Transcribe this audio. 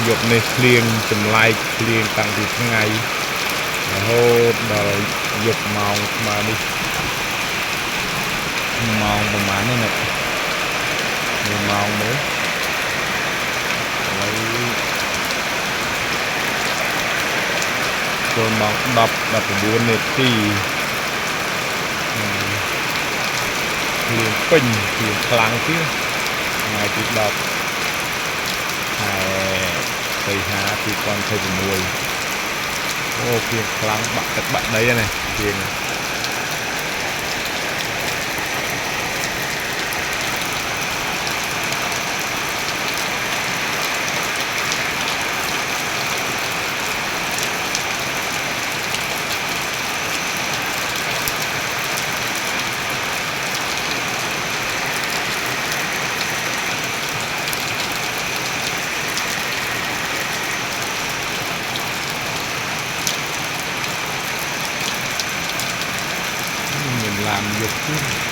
dục này liền chùm like liền tăng từ ngày hô đòi dục màu mà đi màu mà này này màu mới rồi màu đập đập buôn này thì liền pin liền kháng chứ ngày thì đập thầy hà thì còn thầy mùi ô kia kháng các bạn đấy này tiền làm dục chứ